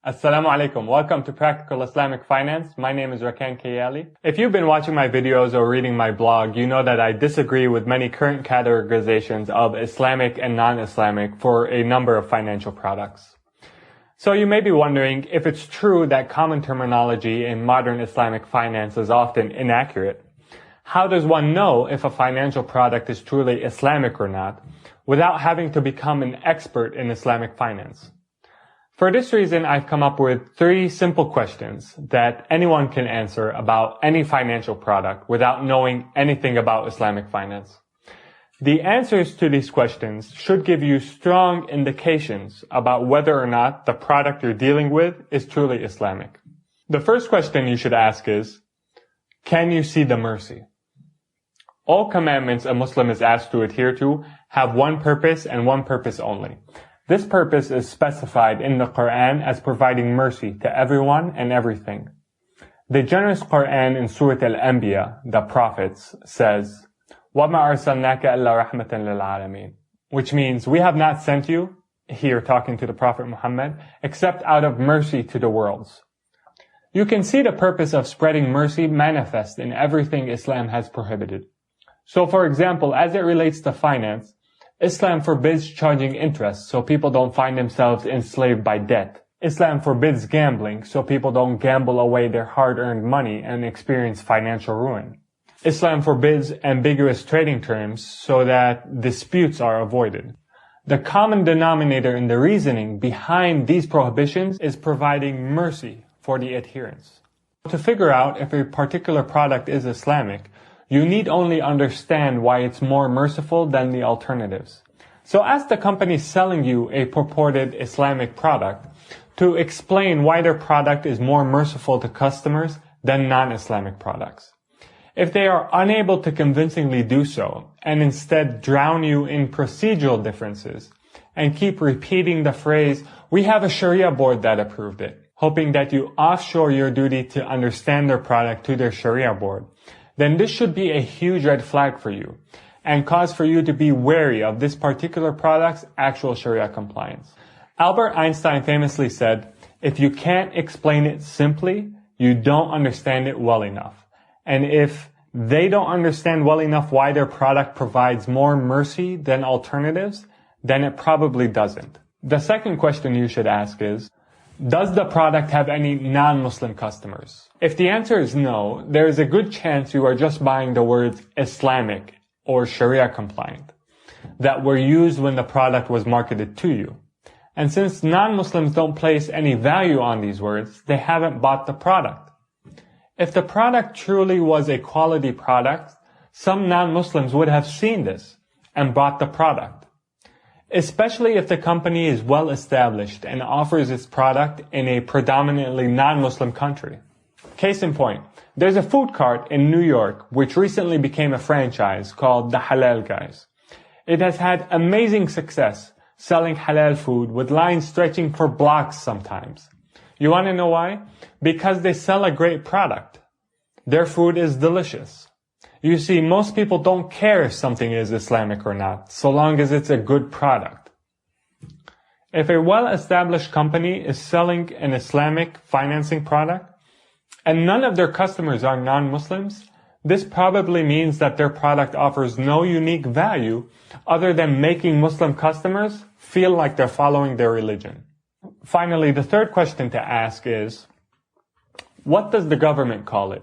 Assalamu alaikum. Welcome to Practical Islamic Finance. My name is Rakan Kayali. If you've been watching my videos or reading my blog, you know that I disagree with many current categorizations of Islamic and non-Islamic for a number of financial products. So you may be wondering if it's true that common terminology in modern Islamic finance is often inaccurate. How does one know if a financial product is truly Islamic or not without having to become an expert in Islamic finance? For this reason, I've come up with 3 simple questions that anyone can answer about any financial product without knowing anything about Islamic finance. The answers to these questions should give you strong indications about whether or not the product you're dealing with is truly Islamic. The first question you should ask is, can you see the mercy? All commandments a Muslim is asked to adhere to have one purpose and one purpose only. This purpose is specified in the Quran as providing mercy to everyone and everything. The generous Quran in Surah Al-Anbiya, the prophets, says, وَمَا أَرْسَلْنَاكَ إِلَّا رَحْمَةً لِلْعَالَمِينَ, which means we have not sent you, here talking to the Prophet Muhammad, except out of mercy to the worlds. You can see the purpose of spreading mercy manifest in everything Islam has prohibited. So for example, as it relates to finance, Islam forbids charging interest so people don't find themselves enslaved by debt. Islam forbids gambling so people don't gamble away their hard-earned money and experience financial ruin. Islam forbids ambiguous trading terms so that disputes are avoided. The common denominator in the reasoning behind these prohibitions is providing mercy for the adherents. To figure out if a particular product is Islamic, you need only understand why it's more merciful than the alternatives. So ask the company selling you a purported Islamic product to explain why their product is more merciful to customers than non-Islamic products. If they are unable to convincingly do so, and instead drown you in procedural differences, and keep repeating the phrase, we have a Sharia board that approved it, hoping that you offshore your duty to understand their product to their Sharia board, then this should be a huge red flag for you and cause for you to be wary of this particular product's actual Sharia compliance. Albert Einstein famously said, if you can't explain it simply, you don't understand it well enough. And if they don't understand well enough why their product provides more mercy than alternatives, then it probably doesn't. The second question you should ask is, does the product have any non-Muslim customers? If the answer is no, there is a good chance you are just buying the words Islamic or Sharia compliant that were used when the product was marketed to you. And since non-Muslims don't place any value on these words, they haven't bought the product. If the product truly was a quality product, some non-Muslims would have seen this and bought the product. Especially if the company is well established and offers its product in a predominantly non-Muslim country. Case in point, there's a food cart in New York which recently became a franchise called the Halal Guys. It has had amazing success selling halal food with lines stretching for blocks sometimes. You want to know why? Because they sell a great product. Their food is delicious. You see, most people don't care if something is Islamic or not, so long as it's a good product. If a well-established company is selling an Islamic financing product, and none of their customers are non-Muslims, this probably means that their product offers no unique value other than making Muslim customers feel like they're following their religion. Finally, the third question to ask is, what does the government call it?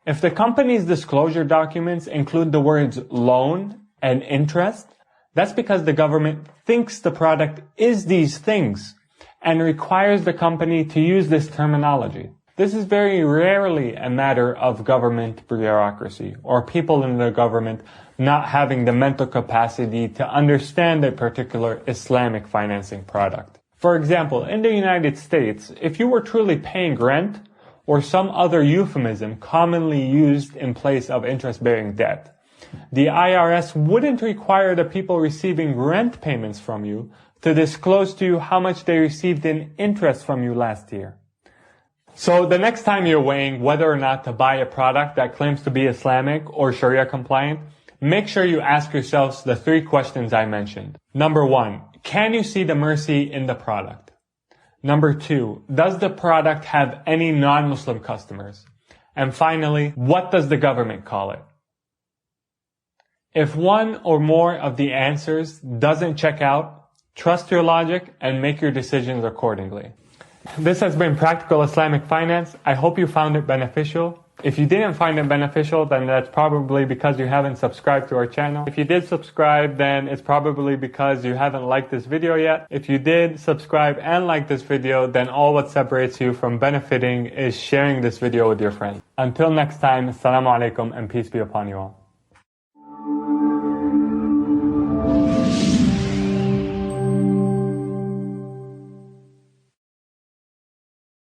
If the company's disclosure documents include the words loan and interest, that's because the government thinks the product is these things and requires the company to use this terminology. This is very rarely a matter of government bureaucracy or people in the government not having the mental capacity to understand a particular Islamic financing product. For example, in the United States, if you were truly paying rent, or some other euphemism commonly used in place of interest-bearing debt, the IRS wouldn't require the people receiving rent payments from you to disclose to you how much they received in interest from you last year. So the next time you're weighing whether or not to buy a product that claims to be Islamic or Sharia compliant, make sure you ask yourselves the 3 questions I mentioned. Number 1, can you see the mercy in the product? Number 2, does the product have any non-Muslim customers? And finally, what does the government call it? If one or more of the answers doesn't check out, trust your logic and make your decisions accordingly. This has been Practical Islamic Finance. I hope you found it beneficial. If you didn't find it beneficial, then that's probably because you haven't subscribed to our channel. If you did subscribe, then it's probably because you haven't liked this video yet. If you did subscribe and like this video, then all what separates you from benefiting is sharing this video with your friends. Until next time, Assalamu alaikum and peace be upon you all.